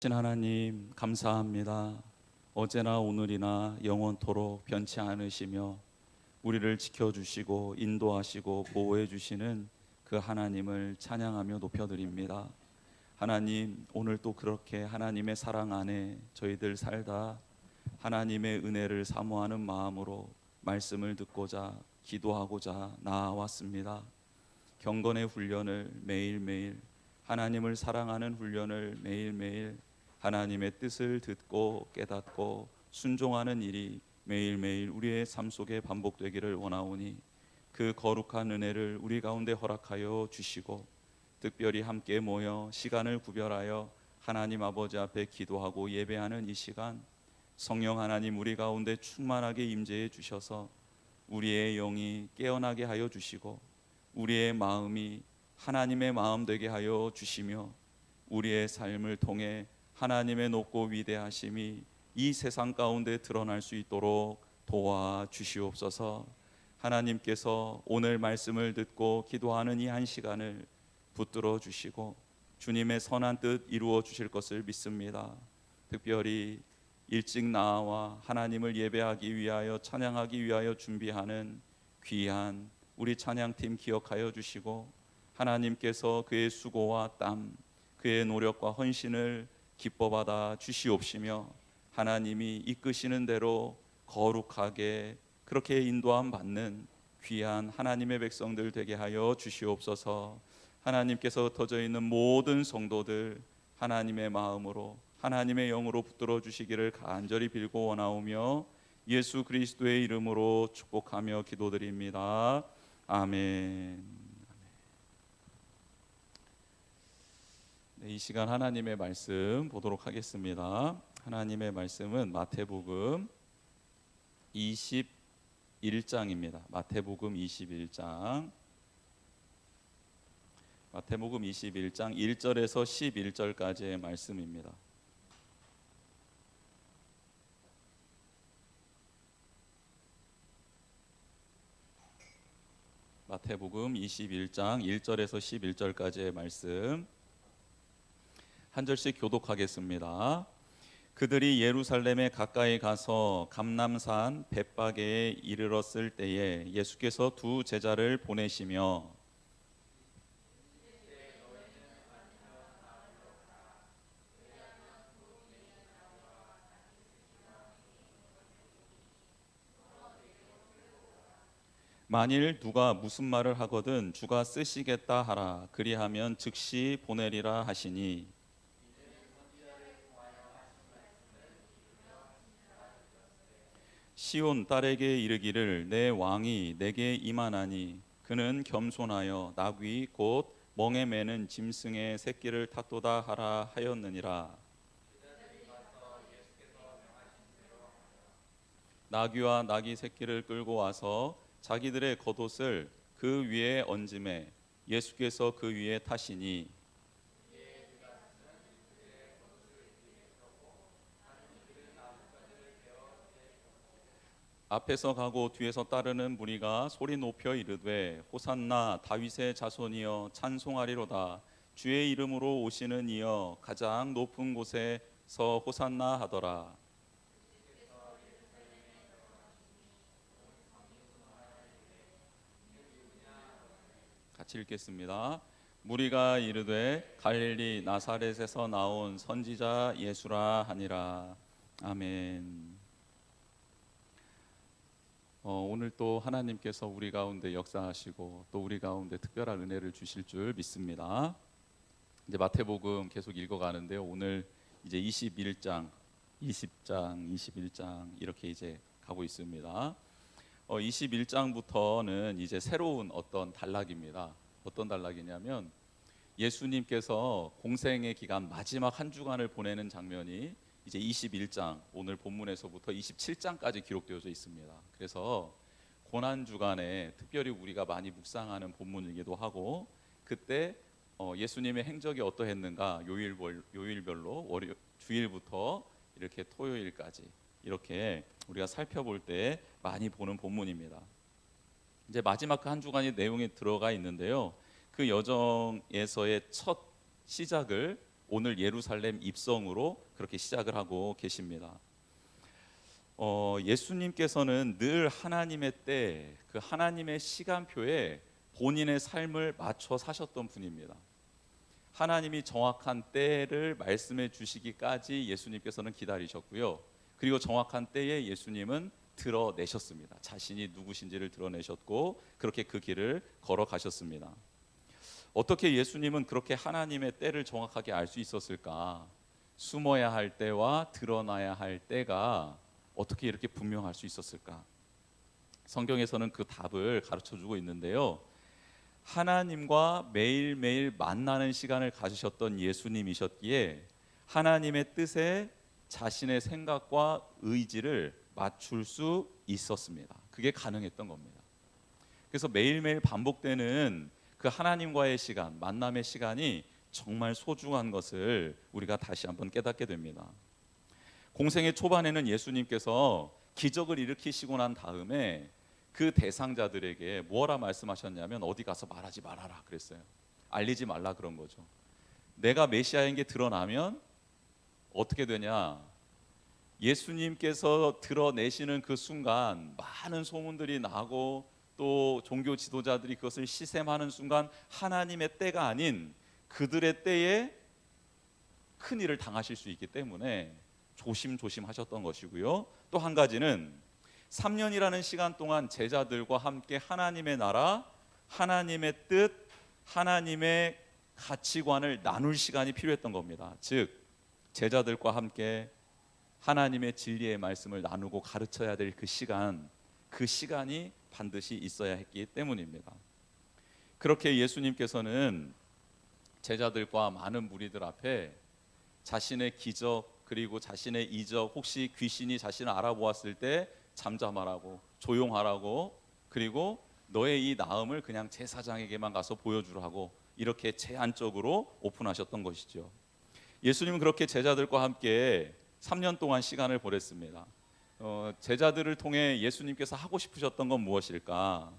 신 하나님 감사합니다. 어제나 오늘이나 영원토록 변치 않으시며 우리를 지켜주시고 인도하시고 보호해 주시는 그 하나님을 찬양하며 높여드립니다. 하나님, 오늘 또 그렇게 하나님의 사랑 안에 저희들 살다 하나님의 은혜를 사모하는 마음으로 말씀을 듣고자 기도하고자 나아왔습니다. 경건의 훈련을 매일매일, 하나님을 사랑하는 훈련을 매일매일, 하나님의 뜻을 듣고 깨닫고 순종하는 일이 매일매일 우리의 삶 속에 반복되기를 원하오니 그 거룩한 은혜를 우리 가운데 허락하여 주시고, 특별히 함께 모여 시간을 구별하여 하나님 아버지 앞에 기도하고 예배하는 이 시간, 성령 하나님 우리 가운데 충만하게 임재해 주셔서 우리의 영이 깨어나게 하여 주시고, 우리의 마음이 하나님의 마음 되게 하여 주시며, 우리의 삶을 통해 하나님의 높고 위대하심이 이 세상 가운데 드러날 수 있도록 도와주시옵소서. 하나님께서 오늘 말씀을 듣고 기도하는 이 한 시간을 붙들어 주시고 주님의 선한 뜻 이루어 주실 것을 믿습니다. 특별히 일찍 나와 하나님을 예배하기 위하여 찬양하기 위하여 준비하는 귀한 우리 찬양팀 기억하여 주시고, 하나님께서 그의 수고와 땀, 그의 노력과 헌신을 기뻐 받아 주시옵시며, 하나님이 이끄시는 대로 거룩하게 그렇게 인도함 받는 귀한 하나님의 백성들 되게 하여 주시옵소서. 하나님께서 흩어져 있는 모든 성도들 하나님의 마음으로 하나님의 영으로 붙들어 주시기를 간절히 빌고 원하오며 예수 그리스도의 이름으로 축복하며 기도드립니다. 아멘. 네, 이 시간 하나님의 말씀 보도록 하겠습니다. 하나님의 말씀은 마태복음 21장입니다. 마태복음 21장 1절에서 11절까지의 말씀입니다. 마태복음 21장 1절에서 11절까지의 말씀 한 절씩 교독하겠습니다. 그들이 예루살렘에 가까이 가서 감람산 벳바게에 이르렀을 때에 예수께서 두 제자를 보내시며 만일 누가 무슨 말을 하거든 주가 쓰시겠다 하라. 그리하면 즉시 보내리라 하시니, 시온 딸에게 이르기를 내 왕이 내게 임하나니 그는 겸손하여 나귀 곧 멍에 매는 짐승의 새끼를 탔도다 하라 하였느니라. 나귀와 나귀 새끼를 끌고 와서 자기들의 겉옷을 그 위에 얹음에 예수께서 그 위에 타시니, 앞에서 가고 뒤에서 따르는 무리가 소리 높여 이르되 호산나 다윗의 자손이여 찬송하리로다. 주의 이름으로 오시는 이여 가장 높은 곳에서 호산나 하더라. 같이 읽겠습니다. 무리가 이르되 갈릴리 나사렛에서 나온 선지자 예수라 하니라. 아멘. 오늘 또 하나님께서 우리 가운데 역사하시고 또 우리 가운데 특별한 은혜를 주실 줄 믿습니다. 이제 마태복음 계속 읽어가는데요. 오늘 이제 21장, 20장, 21장 이렇게 이제 가고 있습니다. 21장부터는 이제 새로운 어떤 단락입니다. 어떤 단락이냐면 예수님께서 공생의 기간 마지막 한 주간을 보내는 장면이 이제 21장 오늘 본문에서부터 27장까지 기록되어져 있습니다. 그래서 고난 주간에 특별히 우리가 많이 묵상하는 본문이기도 하고, 그때 예수님의 행적이 어떠했는가 요일별로 주일부터 이렇게 토요일까지 이렇게 우리가 살펴볼 때 많이 보는 본문입니다. 이제 마지막 그 한 주간의 내용이 들어가 있는데요. 그 여정에서의 첫 시작을 오늘 예루살렘 입성으로 그렇게 시작을 하고 계십니다. 예수님께서는 늘 하나님의 때, 그 하나님의 시간표에 본인의 삶을 맞춰 사셨던 분입니다. 하나님이 정확한 때를 말씀해 주시기까지 예수님께서는 기다리셨고요. 그리고 정확한 때에 예수님은 드러내셨습니다. 자신이 누구신지를 드러내셨고 그렇게 그 길을 걸어가셨습니다. 어떻게 예수님은 그렇게 하나님의 때를 정확하게 알 수 있었을까? 숨어야 할 때와 드러나야 할 때가 어떻게 이렇게 분명할 수 있었을까? 성경에서는 그 답을 가르쳐주고 있는데요. 하나님과 매일매일 만나는 시간을 가지셨던 예수님이셨기에 하나님의 뜻에 자신의 생각과 의지를 맞출 수 있었습니다. 그게 가능했던 겁니다. 그래서 매일매일 반복되는 그 하나님과의 시간, 만남의 시간이 정말 소중한 것을 우리가 다시 한번 깨닫게 됩니다. 공생의 초반에는 예수님께서 기적을 일으키시고 난 다음에 그 대상자들에게 뭐라 말씀하셨냐면 어디 가서 말하지 말아라 그랬어요. 알리지 말라 그런 거죠. 내가 메시아인 게 드러나면 어떻게 되냐? 예수님께서 드러내시는 그 순간 많은 소문들이 나고 또 종교 지도자들이 그것을 시샘하는 순간 하나님의 때가 아닌 그들의 때에 큰 일을 당하실 수 있기 때문에 조심조심 하셨던 것이고요. 또 한 가지는 3년이라는 시간 동안 제자들과 함께 하나님의 나라, 하나님의 뜻, 하나님의 가치관을 나눌 시간이 필요했던 겁니다. 즉 제자들과 함께 하나님의 진리의 말씀을 나누고 가르쳐야 될 그 시간이 반드시 있어야 했기 때문입니다. 그렇게 예수님께서는 제자들과 많은 무리들 앞에 자신의 기적 그리고 자신의 이적, 혹시 귀신이 자신을 알아보았을 때 잠잠하라고, 조용하라고, 그리고 너의 이 나음을 그냥 제사장에게만 가서 보여주라고 이렇게 제한적으로 오픈하셨던 것이죠. 예수님은 그렇게 제자들과 함께 3년 동안 시간을 보냈습니다. 제자들을 통해 예수님께서 하고 싶으셨던 건 무엇일까?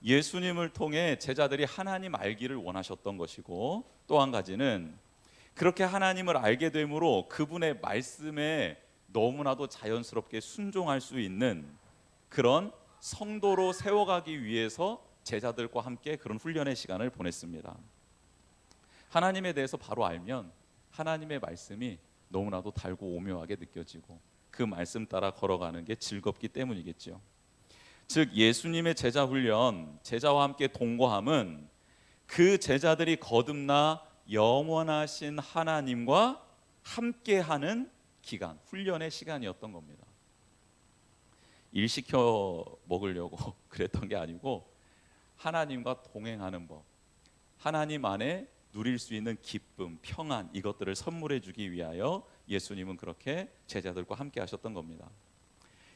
예수님을 통해 제자들이 하나님 알기를 원하셨던 것이고, 또 한 가지는 그렇게 하나님을 알게 됨으로 그분의 말씀에 너무나도 자연스럽게 순종할 수 있는 그런 성도로 세워가기 위해서 제자들과 함께 그런 훈련의 시간을 보냈습니다. 하나님에 대해서 바로 알면 하나님의 말씀이 너무나도 달고 오묘하게 느껴지고 그 말씀 따라 걸어가는 게 즐겁기 때문이겠죠. 즉 예수님의 제자 훈련, 제자와 함께 동거함은 그 제자들이 거듭나 영원하신 하나님과 함께하는 기간, 훈련의 시간이었던 겁니다. 일 시켜 먹으려고 그랬던 게 아니고 하나님과 동행하는 법, 하나님 안에 누릴 수 있는 기쁨, 평안, 이것들을 선물해 주기 위하여 예수님은 그렇게 제자들과 함께 하셨던 겁니다.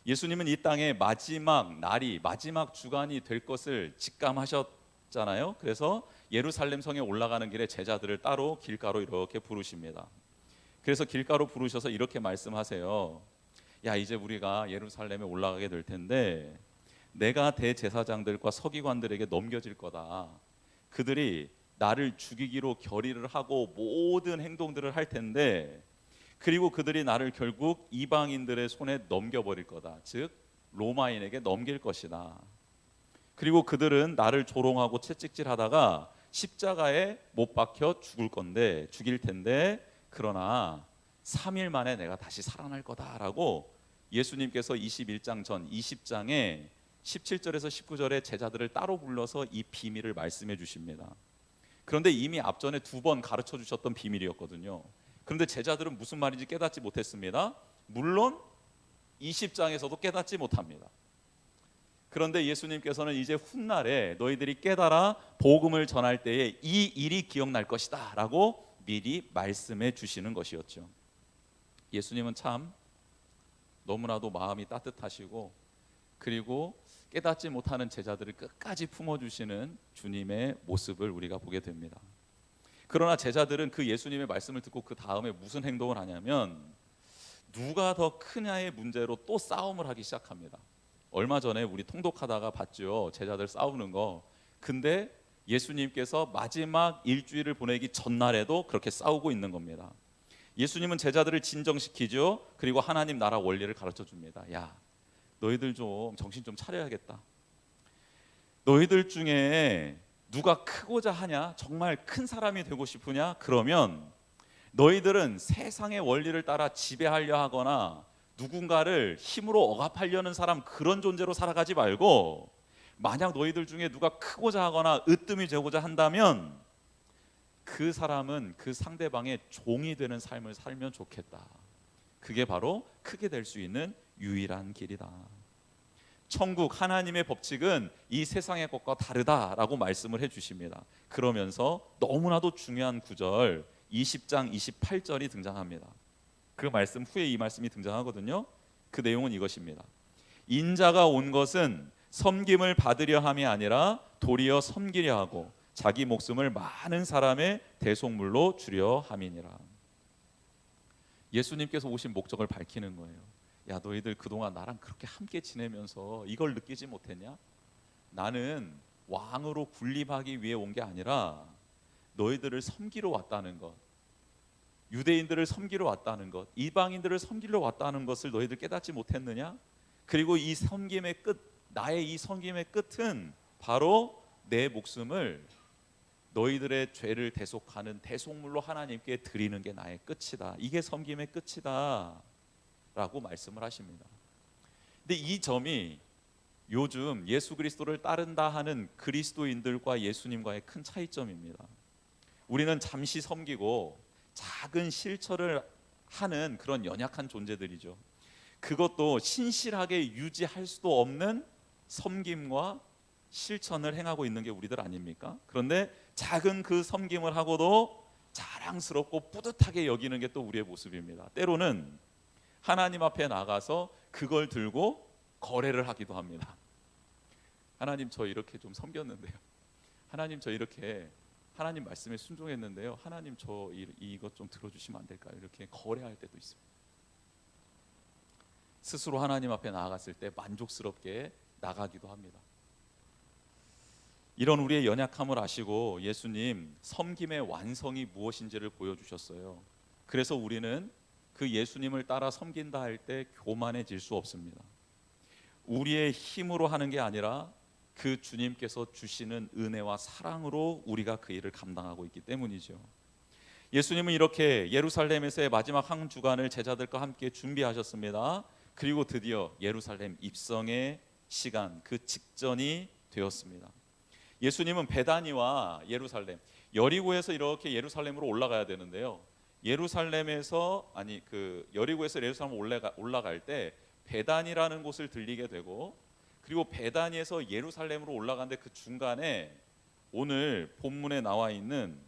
예수님은 이 땅의 마지막 날이, 마지막 주간이 될 것을 직감하셨잖아요. 그래서 예루살렘 성에 올라가는 길에 제자들을 따로 길가로 이렇게 부르십니다. 그래서 길가로 부르셔서 이렇게 말씀하세요. 야, 이제 우리가 예루살렘에 올라가게 될 텐데 내가 대제사장들과 서기관들에게 넘겨질 거다. 그들이 나를 죽이기로 결의를 하고 모든 행동들을 할 텐데, 그리고 그들이 나를 결국 이방인들의 손에 넘겨버릴 거다. 즉 로마인에게 넘길 것이다. 그리고 그들은 나를 조롱하고 채찍질하다가 십자가에 못 박혀 죽일 텐데, 그러나 3일 만에 내가 다시 살아날 거다라고 예수님께서 21장 전 20장에 17절에서 19절에 제자들을 따로 불러서 이 비밀을 말씀해 주십니다. 그런데 이미 앞전에 2번 가르쳐 주셨던 비밀이었거든요. 그런데 제자들은 무슨 말인지 깨닫지 못했습니다. 물론 20장에서도 깨닫지 못합니다. 그런데 예수님께서는 이제 훗날에 너희들이 깨달아 복음을 전할 때에 이 일이 기억날 것이다 라고 미리 말씀해 주시는 것이었죠. 예수님은 참 너무나도 마음이 따뜻하시고, 그리고 깨닫지 못하는 제자들을 끝까지 품어주시는 주님의 모습을 우리가 보게 됩니다. 그러나 제자들은 그 예수님의 말씀을 듣고 그 다음에 무슨 행동을 하냐면 누가 더 크냐의 문제로 또 싸움을 하기 시작합니다. 얼마 전에 우리 통독하다가 봤죠. 제자들 싸우는 거. 근데 예수님께서 마지막 일주일을 보내기 전날에도 그렇게 싸우고 있는 겁니다. 예수님은 제자들을 진정시키죠. 그리고 하나님 나라 원리를 가르쳐 줍니다. 야, 너희들 좀 정신 좀 차려야겠다. 너희들 중에 누가 크고자 하냐? 정말 큰 사람이 되고 싶으냐? 그러면 너희들은 세상의 원리를 따라 지배하려 하거나 누군가를 힘으로 억압하려는 사람, 그런 존재로 살아가지 말고, 만약 너희들 중에 누가 크고자 하거나 으뜸이 되고자 한다면 그 사람은 그 상대방의 종이 되는 삶을 살면 좋겠다. 그게 바로 크게 될 수 있는 유일한 길이다. 천국 하나님의 법칙은 이 세상의 것과 다르다라고 말씀을 해주십니다. 그러면서 너무나도 중요한 구절 20장 28절이 등장합니다. 그 말씀 후에 이 말씀이 등장하거든요. 그 내용은 이것입니다. 인자가 온 것은 섬김을 받으려 함이 아니라 도리어 섬기려 하고 자기 목숨을 많은 사람의 대속물로 주려 함이니라. 예수님께서 오신 목적을 밝히는 거예요. 야, 너희들 그동안 나랑 그렇게 함께 지내면서 이걸 느끼지 못했냐? 나는 왕으로 군림하기 위해 온 게 아니라 너희들을 섬기러 왔다는 것, 유대인들을 섬기러 왔다는 것, 이방인들을 섬기러 왔다는 것을 너희들 깨닫지 못했느냐? 그리고 이 섬김의 끝, 나의 이 섬김의 끝은 바로 내 목숨을 너희들의 죄를 대속하는 대속물로 하나님께 드리는 게 나의 끝이다. 이게 섬김의 끝이다 라고 말씀을 하십니다. 근데 이 점이 요즘 예수 그리스도를 따른다 하는 그리스도인들과 예수님과의 큰 차이점입니다. 우리는 잠시 섬기고 작은 실천을 하는 그런 연약한 존재들이죠. 그것도 신실하게 유지할 수도 없는 섬김과 실천을 행하고 있는 게 우리들 아닙니까? 그런데 작은 그 섬김을 하고도 자랑스럽고 뿌듯하게 여기는 게 또 우리의 모습입니다. 때로는 하나님 앞에 나가서 그걸 들고 거래를 하기도 합니다. 하나님, 저 이렇게 좀 섬겼는데요. 하나님, 저 이렇게 하나님 말씀에 순종했는데요. 하나님, 저 이것 좀 들어주시면 안 될까요? 이렇게 거래할 때도 있습니다. 스스로 하나님 앞에 나아갔을 때 만족스럽게 나가기도 합니다. 이런 우리의 연약함을 아시고 예수님 섬김의 완성이 무엇인지를 보여주셨어요. 그래서 우리는 그 예수님을 따라 섬긴다 할 때 교만해질 수 없습니다. 우리의 힘으로 하는 게 아니라 그 주님께서 주시는 은혜와 사랑으로 우리가 그 일을 감당하고 있기 때문이죠. 예수님은 이렇게 예루살렘에서의 마지막 한 주간을 제자들과 함께 준비하셨습니다. 그리고 드디어 예루살렘 입성의 시간, 그 직전이 되었습니다. 예수님은 베다니와 예루살렘, 여리고에서 이렇게 예루살렘으로 올라가야 되는데요. 여리고에서 예루살렘 올라갈 때 베다니라는 곳을 들리게 되고, 그리고 베다니에서 예루살렘으로 올라가는데 그 중간에 오늘 본문에 나와 있는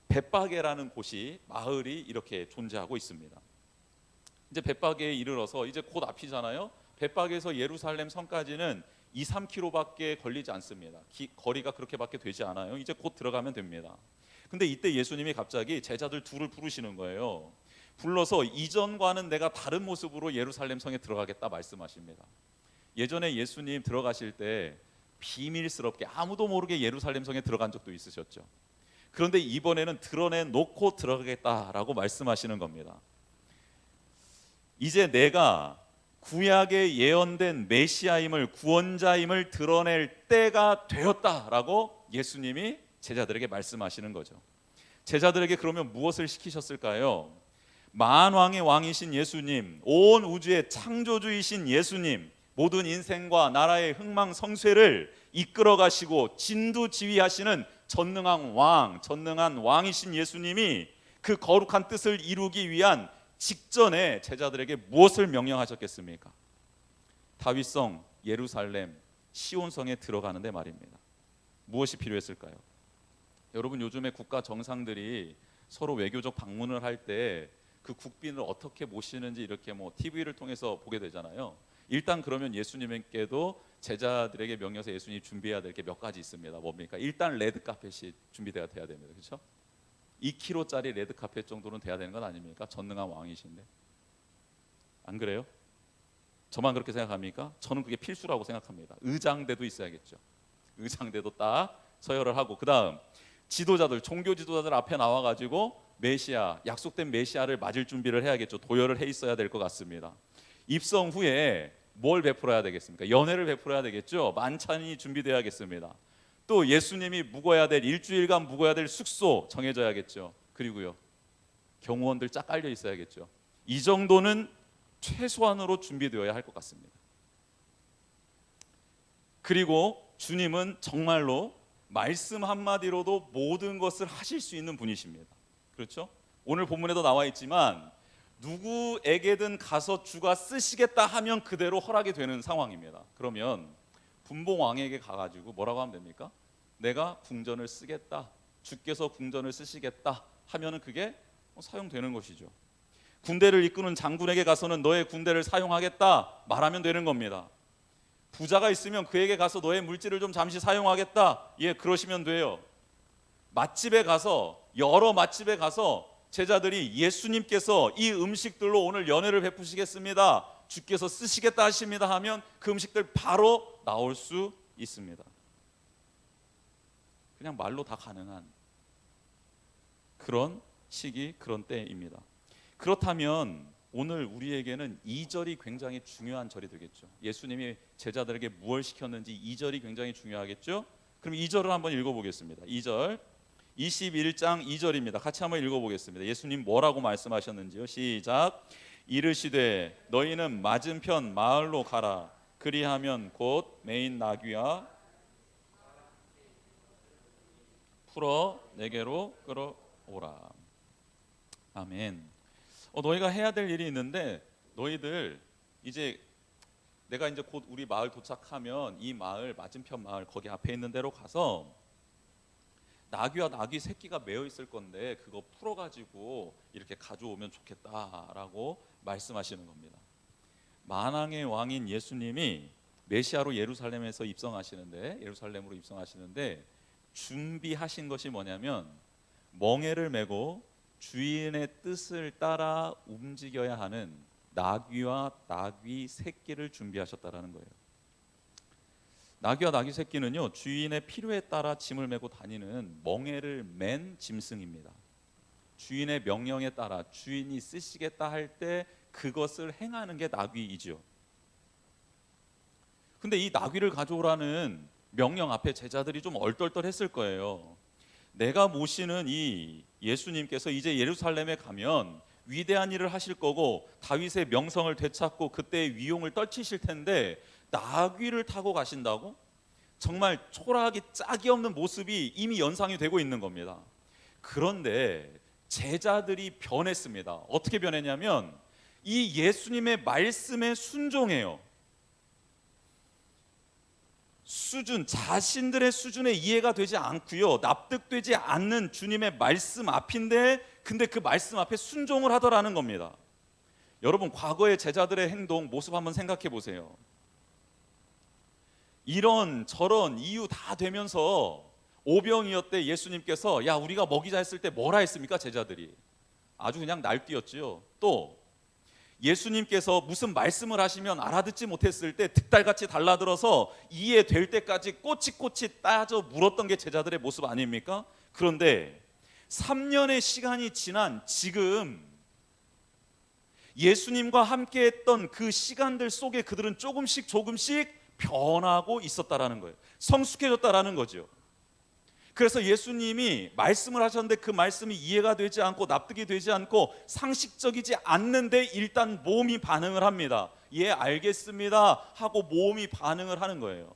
벳바게라는 곳이, 마을이 이렇게 존재하고 있습니다. 이제 벳바게에 이르러서 이제 곧 앞이잖아요. 벳바게에서 예루살렘 성까지는 2-3km밖에 걸리지 않습니다. 거리가 그렇게밖에 되지 않아요. 이제 곧 들어가면 됩니다. 근데 이때 예수님이 갑자기 제자들 둘을 부르시는 거예요. 불러서 이전과는 내가 다른 모습으로 예루살렘 성에 들어가겠다 말씀하십니다. 예전에 예수님 들어가실 때 비밀스럽게 아무도 모르게 예루살렘 성에 들어간 적도 있으셨죠. 그런데 이번에는 드러내놓고 들어가겠다라고 말씀하시는 겁니다. 이제 내가 구약에 예언된 메시아임을, 구원자임을 드러낼 때가 되었다라고 예수님이 제자들에게 말씀하시는 거죠. 제자들에게 그러면 무엇을 시키셨을까요? 만왕의 왕이신 예수님, 온 우주의 창조주이신 예수님, 모든 인생과 나라의 흥망성쇠를 이끌어 가시고 진두지휘하시는 전능한 왕이신 예수님이 그 거룩한 뜻을 이루기 위한 직전에 제자들에게 무엇을 명령하셨겠습니까? 다윗성 예루살렘 시온성에 들어가는데 말입니다. 무엇이 필요했을까요? 여러분, 요즘에 국가 정상들이 서로 외교적 방문을 할 때 그 국빈을 어떻게 모시는지 이렇게 TV를 통해서 보게 되잖아요. 일단 그러면 예수님께도 제자들에게 명령해서 예수님이 준비해야 될 게 몇 가지 있습니다. 뭡니까? 일단 레드 카펫이 준비돼야 됩니다. 그렇죠? 2kg짜리 레드 카펫 정도는 돼야 되는 건 아닙니까? 전능한 왕이신데. 안 그래요? 저만 그렇게 생각합니까? 저는 그게 필수라고 생각합니다. 의장대도 있어야겠죠. 의장대도 딱 서열을 하고, 그 다음 지도자들, 종교 지도자들 앞에 나와가지고 메시아, 약속된 메시아를 맞을 준비를 해야겠죠. 도열을 해 있어야 될 것 같습니다. 입성 후에 뭘 베풀어야 되겠습니까? 연회를 베풀어야 되겠죠. 만찬이 준비되어야겠습니다. 또 예수님이 묵어야 될, 일주일간 묵어야 될 숙소 정해져야겠죠. 그리고요, 경호원들 쫙 깔려 있어야겠죠. 이 정도는 최소한으로 준비되어야 할 것 같습니다. 그리고 주님은 정말로 말씀 한마디로도 모든 것을 하실 수 있는 분이십니다. 그렇죠? 오늘 본문에도 나와 있지만 누구에게든 가서 주가 쓰시겠다 하면 그대로 허락이 되는 상황입니다. 그러면 분봉왕에게 가가지고 뭐라고 하면 됩니까? 내가 궁전을 쓰겠다, 주께서 궁전을 쓰시겠다 하면은 그게 사용되는 것이죠. 군대를 이끄는 장군에게 가서는 너의 군대를 사용하겠다 말하면 되는 겁니다. 부자가 있으면 그에게 가서 너의 물질을 좀 잠시 사용하겠다, 예, 그러시면 돼요. 맛집에 가서, 여러 맛집에 가서 제자들이 예수님께서 이 음식들로 오늘 연회를 베푸시겠습니다, 주께서 쓰시겠다 하십니다 하면 그 음식들 바로 나올 수 있습니다. 그냥 말로 다 가능한 그런 시기, 그런 때입니다. 그렇다면 오늘 우리에게는 2절이 굉장히 중요한 절이 되겠죠. 예수님이 제자들에게 무엇을 시켰는지 2절이 굉장히 중요하겠죠. 그럼 2절을 한번 읽어보겠습니다. 2절 21장 2절입니다. 같이 한번 읽어보겠습니다. 예수님 뭐라고 말씀하셨는지요? 시작. 이르시되 너희는 맞은편 마을로 가라. 그리하면 곧 매인 나귀와 풀어 내게로 끌어오라. 아멘. 너희가 해야 될 일이 있는데, 너희들 이제 내가 이제 곧 우리 마을 도착하면 이 마을, 맞은편 마을 거기 앞에 있는 데로 가서 나귀와 나귀 새끼가 매어 있을 건데 그거 풀어가지고 이렇게 가져오면 좋겠다라고 말씀하시는 겁니다. 만왕의 왕인 예수님이 메시아로 예루살렘에서 입성하시는데, 예루살렘으로 입성하시는데 준비하신 것이 뭐냐면 멍에를 메고 주인의 뜻을 따라 움직여야 하는 나귀와 나귀 새끼를 준비하셨다라는 거예요. 나귀와 나귀 새끼는요, 주인의 필요에 따라 짐을 메고 다니는 멍에를 맨 짐승입니다. 주인의 명령에 따라 주인이 쓰시겠다 할 때 그것을 행하는 게 나귀이죠. 근데 이 나귀를 가져오라는 명령 앞에 제자들이 좀 얼떨떨했을 거예요. 내가 모시는 이 예수님께서 이제 예루살렘에 가면 위대한 일을 하실 거고 다윗의 명성을 되찾고 그때의 위용을 떨치실 텐데 나귀를 타고 가신다고? 정말 초라하기 짝이 없는 모습이 이미 연상이 되고 있는 겁니다. 그런데 제자들이 변했습니다. 어떻게 변했냐면 이 예수님의 말씀에 순종해요. 자신들의 수준에 이해가 되지 않고요, 납득되지 않는 주님의 말씀 앞인데 근데 그 말씀 앞에 순종을 하더라는 겁니다. 여러분, 과거의 제자들의 행동, 모습 한번 생각해 보세요. 이런 저런 이유 다 되면서 오병이어 때 예수님께서 야 우리가 먹이자 했을 때 뭐라 했습니까? 제자들이 아주 그냥 날뛰었지요. 또 예수님께서 무슨 말씀을 하시면 알아듣지 못했을 때 득달같이 달라들어서 이해될 때까지 꼬치꼬치 따져 물었던 게 제자들의 모습 아닙니까? 그런데 3년의 시간이 지난 지금 예수님과 함께 했던 그 시간들 속에 그들은 조금씩 변하고 있었다라는 거예요. 성숙해졌다라는 거죠. 그래서 예수님이 말씀을 하셨는데 그 말씀이 이해가 되지 않고 납득이 되지 않고 상식적이지 않는데 일단 몸이 반응을 합니다. 예, 알겠습니다 하고 몸이 반응을 하는 거예요.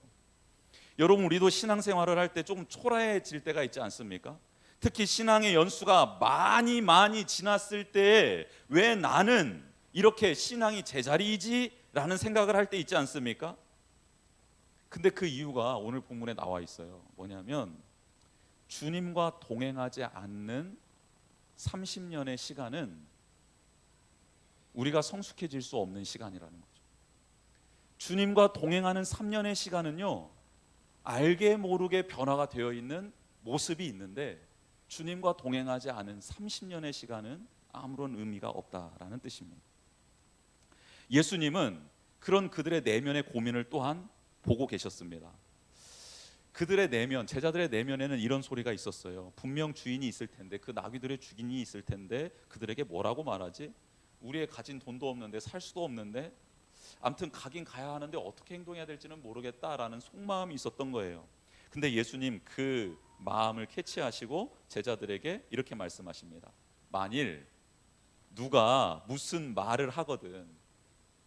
여러분, 우리도 신앙생활을 할 때 조금 초라해질 때가 있지 않습니까? 특히 신앙의 연수가 많이 지났을 때 왜 나는 이렇게 신앙이 제자리이지? 라는 생각을 할 때 있지 않습니까? 근데 그 이유가 오늘 본문에 나와 있어요. 뭐냐면 주님과 동행하지 않는 30년의 시간은 우리가 성숙해질 수 없는 시간이라는 거죠. 주님과 동행하는 3년의 시간은요, 알게 모르게 변화가 되어 있는 모습이 있는데 주님과 동행하지 않은 30년의 시간은 아무런 의미가 없다라는 뜻입니다. 예수님은 그런 그들의 내면의 고민을 또한 보고 계셨습니다. 그들의 내면, 제자들의 내면에는 이런 소리가 있었어요. 분명 주인이 있을 텐데, 그 나귀들의 주인이 있을 텐데 그들에게 뭐라고 말하지? 우리의 가진 돈도 없는데, 살 수도 없는데, 아무튼 가긴 가야 하는데 어떻게 행동해야 될지는 모르겠다라는 속마음이 있었던 거예요. 근데 예수님 그 마음을 캐치하시고 제자들에게 이렇게 말씀하십니다. 만일 누가 무슨 말을 하거든,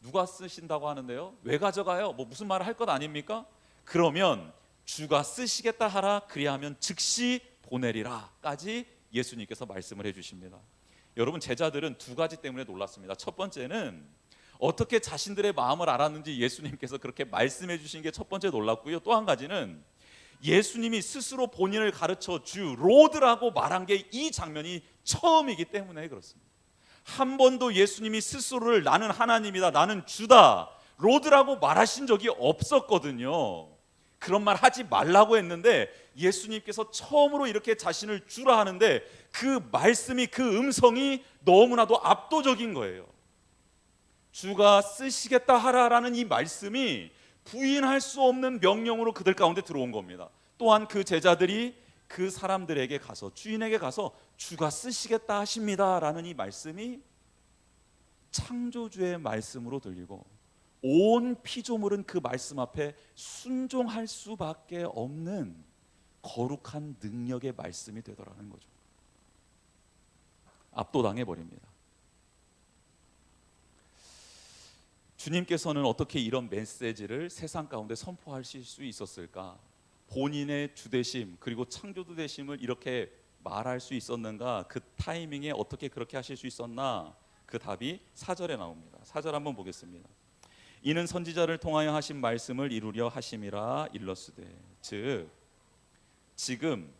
누가 쓰신다고 하는데요, 왜 가져가요? 뭐 무슨 말을 할 것 아닙니까? 그러면 주가 쓰시겠다 하라, 그리하면 즉시 보내리라까지 예수님께서 말씀을 해주십니다. 여러분, 제자들은 두 가지 때문에 놀랐습니다. 첫 번째는 어떻게 자신들의 마음을 알았는지 예수님께서 그렇게 말씀해 주신 게 첫 번째 놀랐고요. 또 한 가지는 예수님이 스스로 본인을 가르쳐 주 로드라고 말한 게 이 장면이 처음이기 때문에 그렇습니다. 한 번도 예수님이 스스로를 나는 하나님이다, 나는 주다, 로드라고 말하신 적이 없었거든요. 그런 말 하지 말라고 했는데 예수님께서 처음으로 이렇게 자신을 주라 하는데 그 말씀이, 그 음성이 너무나도 압도적인 거예요. 주가 쓰시겠다 하라라는 이 말씀이 부인할 수 없는 명령으로 그들 가운데 들어온 겁니다. 또한 그 제자들이 그 사람들에게 가서, 주인에게 가서 주가 쓰시겠다 하십니다라는 이 말씀이 창조주의 말씀으로 들리고 온 피조물은 그 말씀 앞에 순종할 수밖에 없는 거룩한 능력의 말씀이 되더라는 거죠. 압도당해 버립니다. 주님께서는 어떻게 이런 메시지를 세상 가운데 선포하실 수 있었을까? 본인의 주되심 그리고 창조주 되심을 이렇게 말할 수 있었는가? 그 타이밍에 어떻게 그렇게 하실 수 있었나? 그 답이 4절에 나옵니다. 4절 한번 보겠습니다. 이는 선지자를 통하여 하신 말씀을 이루려 하심이라 일렀으되, 즉 지금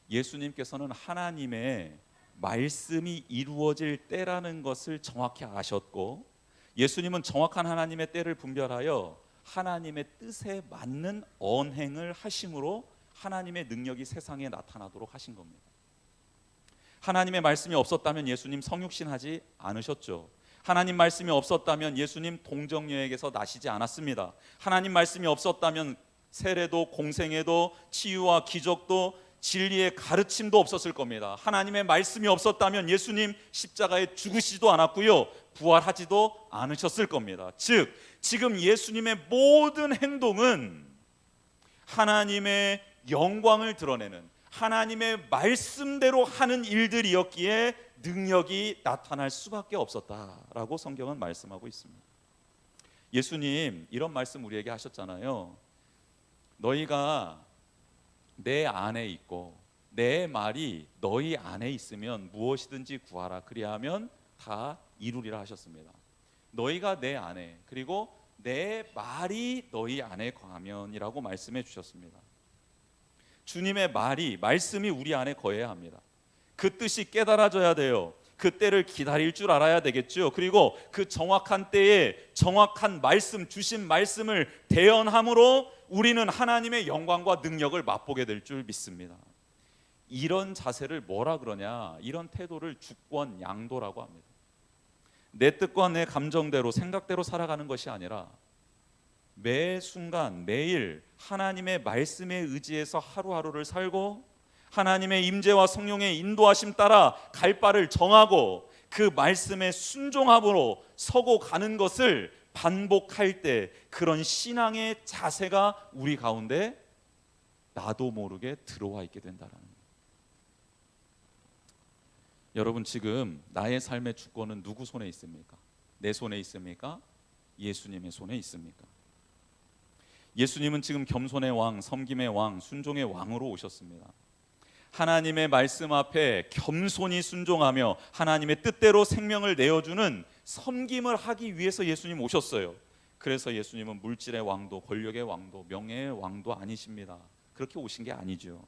예수님께서는 하나님의 말씀이 이루어질 때라는 것을 정확히 아셨고, 예수님은 정확한 하나님의 때를 분별하여 하나님의 뜻에 맞는 언행을 하심으로 하나님의 능력이 세상에 나타나도록 하신 겁니다. 하나님의 말씀이 없었다면 예수님 성육신하지 않으셨죠. 하나님 말씀이 없었다면 예수님 동정녀에게서 나시지 않았습니다. 하나님 말씀이 없었다면 세례도 공생애도 치유와 기적도 진리의 가르침도 없었을 겁니다. 하나님의 말씀이 없었다면 예수님 십자가에 죽으시지도 않았고요, 부활하지도 않으셨을 겁니다. 즉 지금 예수님의 모든 행동은 하나님의 영광을 드러내는, 하나님의 말씀대로 하는 일들이었기에 능력이 나타날 수밖에 없었다라고 성경은 말씀하고 있습니다. 예수님 이런 말씀 우리에게 하셨잖아요. 너희가 내 안에 있고 내 말이 너희 안에 있으면 무엇이든지 구하라, 그리하면 다 이루리라 하셨습니다. 너희가 내 안에, 그리고 내 말이 너희 안에 거하면이라고 말씀해 주셨습니다. 주님의 말씀이 우리 안에 거해야 합니다. 그 뜻이 깨달아져야 돼요. 그 때를 기다릴 줄 알아야 되겠죠. 그리고 그 정확한 때에 정확한 말씀, 주신 말씀을 대언함으로 우리는 하나님의 영광과 능력을 맛보게 될 줄 믿습니다. 이런 자세를 뭐라 그러냐? 이런 태도를 주권 양도라고 합니다. 내 뜻과 내 감정대로, 생각대로 살아가는 것이 아니라 매 순간 매일 하나님의 말씀에 의지해서 하루하루를 살고 하나님의 임재와 성령의 인도하심 따라 갈 바를 정하고 그 말씀에 순종함으로 서고 가는 것을 반복할 때 그런 신앙의 자세가 우리 가운데 나도 모르게 들어와 있게 된다는 거예요. 여러분, 지금 나의 삶의 주권은 누구 손에 있습니까? 내 손에 있습니까? 예수님의 손에 있습니까? 예수님은 지금 겸손의 왕, 섬김의 왕, 순종의 왕으로 오셨습니다. 하나님의 말씀 앞에 겸손히 순종하며 하나님의 뜻대로 생명을 내어주는 섬김을 하기 위해서 예수님 오셨어요. 그래서 예수님은 물질의 왕도, 권력의 왕도, 명예의 왕도 아니십니다. 그렇게 오신 게 아니죠.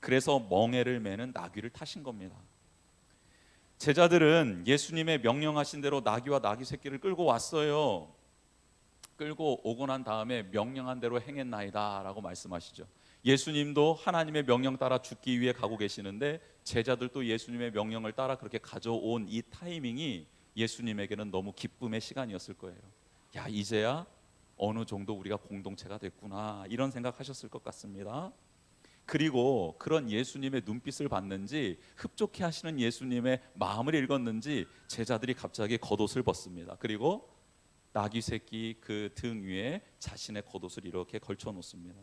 그래서 멍에를 매는 나귀를 타신 겁니다. 제자들은 예수님의 명령하신 대로 나귀와 나귀 새끼를 끌고 왔어요. 끌고 오고 난 다음에 명령한 대로 행했나이다 라고 말씀하시죠. 예수님도 하나님의 명령 따라 죽기 위해 가고 계시는데 제자들도 예수님의 명령을 따라 그렇게 가져온 이 타이밍이 예수님에게는 너무 기쁨의 시간이었을 거예요. 야, 이제야 어느 정도 우리가 공동체가 됐구나, 이런 생각하셨을 것 같습니다. 그리고 그런 예수님의 눈빛을 봤는지, 흡족해 하시는 예수님의 마음을 읽었는지 제자들이 갑자기 겉옷을 벗습니다. 그리고 나귀 새끼 그 등 위에 자신의 겉옷을 이렇게 걸쳐 놓습니다.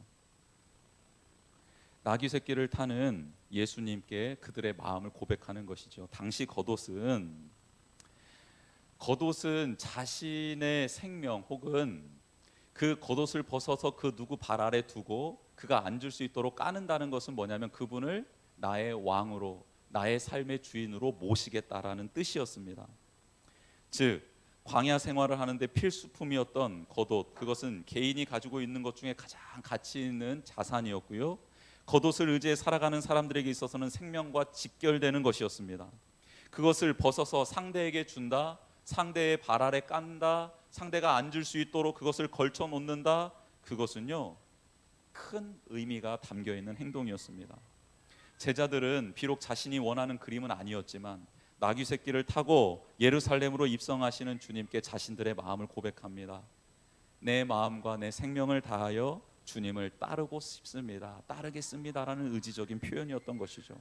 나귀 새끼를 타는 예수님께 그들의 마음을 고백하는 것이죠. 당시 겉옷은 자신의 생명 혹은 그 겉옷을 벗어서 그 누구 발 아래 두고 그가 앉을 수 있도록 까는다는 것은 뭐냐면 그분을 나의 왕으로, 나의 삶의 주인으로 모시겠다라는 뜻이었습니다. 즉 광야 생활을 하는데 필수품이었던 겉옷, 그것은 개인이 가지고 있는 것 중에 가장 가치 있는 자산이었고요, 겉옷을 의지해 살아가는 사람들에게 있어서는 생명과 직결되는 것이었습니다. 그것을 벗어서 상대에게 준다, 상대의 발 아래 깐다, 상대가 앉을 수 있도록 그것을 걸쳐 놓는다, 그것은요 큰 의미가 담겨 있는 행동이었습니다. 제자들은 비록 자신이 원하는 그림은 아니었지만 나귀 새끼를 타고 예루살렘으로 입성하시는 주님께 자신들의 마음을 고백합니다. 내 마음과 내 생명을 다하여 주님을 따르고 싶습니다, 따르겠습니다라는 의지적인 표현이었던 것이죠.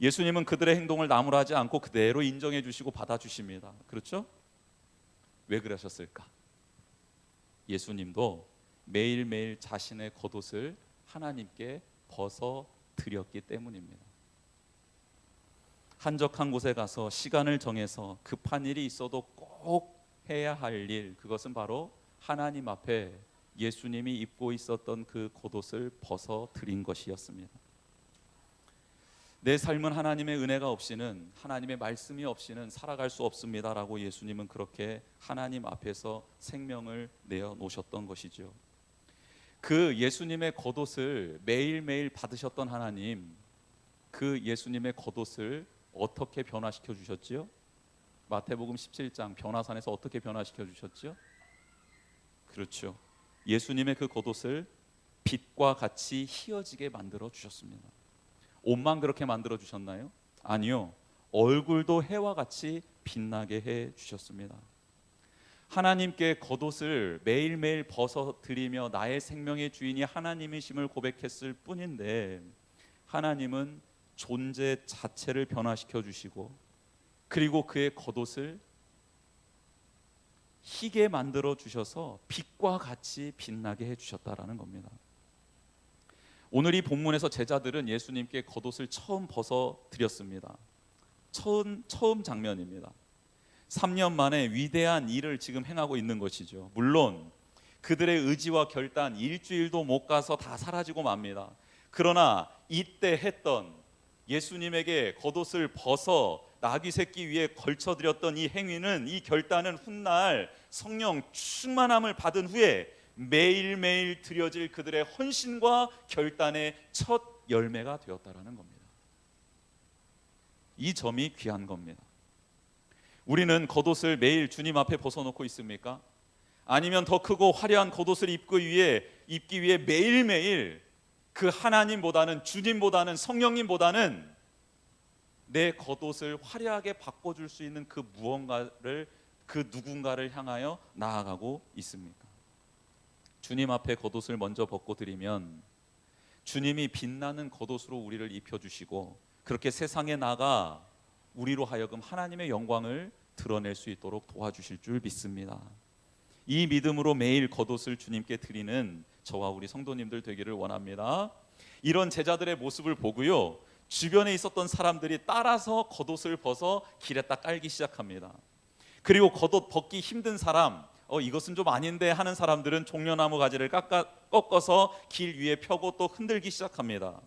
예수님은 그들의 행동을 나무라지 않고 그대로 인정해 주시고 받아주십니다. 그렇죠? 왜 그러셨을까? 예수님도 매일매일 자신의 겉옷을 하나님께 벗어 드렸기 때문입니다. 한적한 곳에 가서 시간을 정해서 급한 일이 있어도 꼭 해야 할 일, 그것은 바로 하나님 앞에 예수님이 입고 있었던 그 겉옷을 벗어 드린 것이었습니다. 내 삶은 하나님의 은혜가 없이는, 하나님의 말씀이 없이는 살아갈 수 없습니다라고 예수님은 그렇게 하나님 앞에서 생명을 내어 놓으셨던 것이죠. 그 예수님의 겉옷을 매일매일 받으셨던 하나님, 그 예수님의 겉옷을 어떻게 변화시켜 주셨지요? 마태복음 17장 변화산에서 어떻게 변화시켜 주셨지요? 그렇죠, 예수님의 그 겉옷을 빛과 같이 희어지게 만들어 주셨습니다. 옷만 그렇게 만들어 주셨나요? 아니요, 얼굴도 해와 같이 빛나게 해 주셨습니다. 하나님께 겉옷을 매일매일 벗어 드리며 나의 생명의 주인이 하나님이심을 고백했을 뿐인데, 하나님은 존재 자체를 변화시켜 주시고 그리고 그의 겉옷을 희게 만들어 주셔서 빛과 같이 빛나게 해 주셨다라는 겁니다. 오늘 이 본문에서 제자들은 예수님께 겉옷을 처음 벗어 드렸습니다. 처음 장면입니다. 3년 만에 위대한 일을 지금 행하고 있는 것이죠. 물론 그들의 의지와 결단, 일주일도 못 가서 다 사라지고 맙니다. 그러나 이때 했던, 예수님에게 겉옷을 벗어 나귀 새끼 위에 걸쳐드렸던 이 행위는, 이 결단은 훗날 성령 충만함을 받은 후에 매일매일 드려질 그들의 헌신과 결단의 첫 열매가 되었다라는 겁니다. 이 점이 귀한 겁니다. 우리는 겉옷을 매일 주님 앞에 벗어놓고 있습니까? 아니면 더 크고 화려한 겉옷을 입기 위해 매일매일 그 하나님보다는, 주님보다는, 성령님보다는 내 겉옷을 화려하게 바꿔줄 수 있는 그 무언가를, 그 누군가를 향하여 나아가고 있습니까? 주님 앞에 겉옷을 먼저 벗고 드리면 주님이 빛나는 겉옷으로 우리를 입혀주시고 그렇게 세상에 나가 우리로 하여금 하나님의 영광을 드러낼 수 있도록 도와주실 줄 믿습니다. 이 믿음으로 매일 겉옷을 주님께 드리는 저와 우리 성도님들 되기를 원합니다. 이런 제자들의 모습을 보고요, 주변에 있었던 사람들이 따라서 겉옷을 벗어 길에다 깔기 시작합니다. 그리고 겉옷 벗기 힘든 사람, 이것은 좀 아닌데 하는 사람들은 종려나무 가지를 꺾어서 길 위에 펴고 또 흔들기 시작합니다.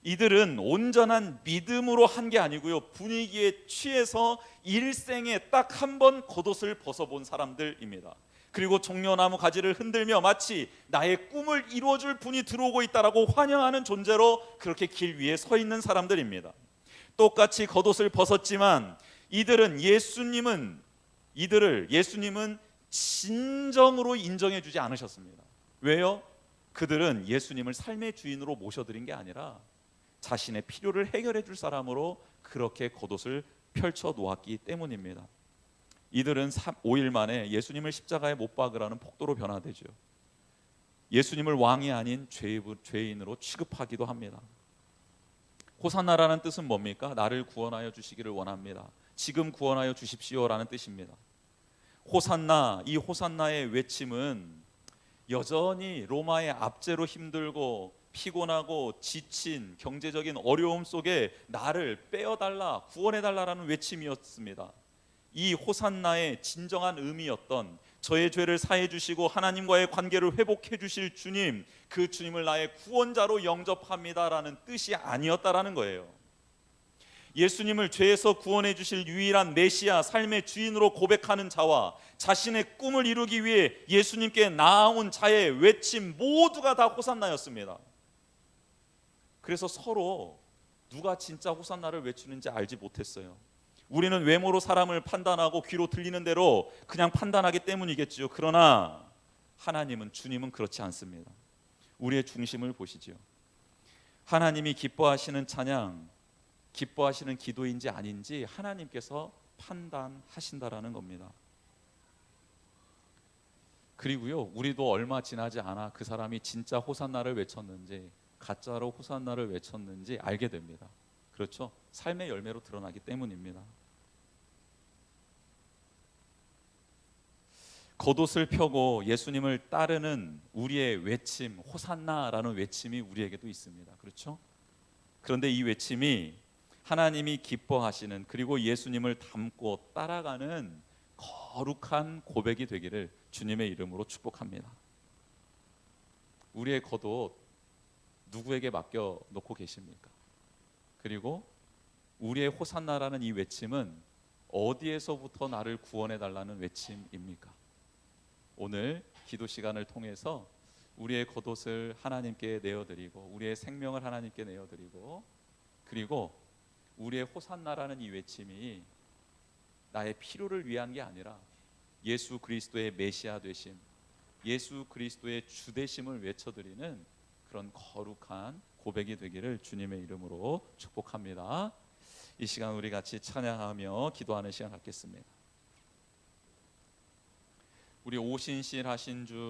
이들은 온전한 믿음으로 한 게 아니고요, 분위기에 취해서 일생에 딱 한 번 겉옷을 벗어본 사람들입니다. 그리고 종려나무 가지를 흔들며 마치 나의 꿈을 이루어줄 분이 들어오고 있다라고 환영하는 존재로 그렇게 길 위에 서 있는 사람들입니다. 똑같이 겉옷을 벗었지만 예수님은 진정으로 인정해 주지 않으셨습니다. 왜요? 그들은 예수님을 삶의 주인으로 모셔드린 게 아니라 자신의 필요를 해결해 줄 사람으로 그렇게 겉옷을 펼쳐 놓았기 때문입니다. 이들은 5일 만에 예수님을 십자가에 못 박으라는 폭도로 변화되죠. 예수님을 왕이 아닌 죄인으로 취급하기도 합니다. 호산나라는 뜻은 뭡니까? 나를 구원하여 주시기를 원합니다. 지금 구원하여 주십시오라는 뜻입니다. 호산나, 이 호산나의 외침은 여전히 로마의 압제로 힘들고 피곤하고 지친 경제적인 어려움 속에 나를 빼어달라, 구원해달라라는 외침이었습니다. 이 호산나의 진정한 의미였던 저의 죄를 사해 주시고 하나님과의 관계를 회복해 주실 주님, 그 주님을 나의 구원자로 영접합니다라는 뜻이 아니었다라는 거예요. 예수님을 죄에서 구원해 주실 유일한 메시아, 삶의 주인으로 고백하는 자와 자신의 꿈을 이루기 위해 예수님께 나아온 자의 외침 모두가 다 호산나였습니다. 그래서 서로 누가 진짜 호산나를 외치는지 알지 못했어요. 우리는 외모로 사람을 판단하고 귀로 들리는 대로 그냥 판단하기 때문이겠지요. 그러나 하나님은, 주님은 그렇지 않습니다. 우리의 중심을 보시지요. 하나님이 기뻐하시는 찬양, 기뻐하시는 기도인지 아닌지 하나님께서 판단하신다라는 겁니다. 그리고요, 우리도 얼마 지나지 않아 그 사람이 진짜 호산나를 외쳤는지 가짜로 호산나를 외쳤는지 알게 됩니다. 그렇죠? 삶의 열매로 드러나기 때문입니다. 겉옷을 펴고 예수님을 따르는 우리의 외침, 호산나라는 외침이 우리에게도 있습니다. 그렇죠? 그런데 이 외침이 하나님이 기뻐하시는, 그리고 예수님을 닮고 따라가는 거룩한 고백이 되기를 주님의 이름으로 축복합니다. 우리의 겉옷 누구에게 맡겨 놓고 계십니까? 그리고 우리의 호산나라는 이 외침은 어디에서부터 나를 구원해 달라는 외침입니까? 오늘 기도 시간을 통해서 우리의 겉옷을 하나님께 내어드리고 우리의 생명을 하나님께 내어드리고, 그리고 우리의 호산나라는 이 외침이 나의 필요를 위한 게 아니라 예수 그리스도의 메시아 되심, 예수 그리스도의 주 되심을 외쳐드리는 그런 거룩한 고백이 되기를 주님의 이름으로 축복합니다. 이 시간 우리 같이 찬양하며 기도하는 시간 갖겠습니다. 우리 오신실하신 주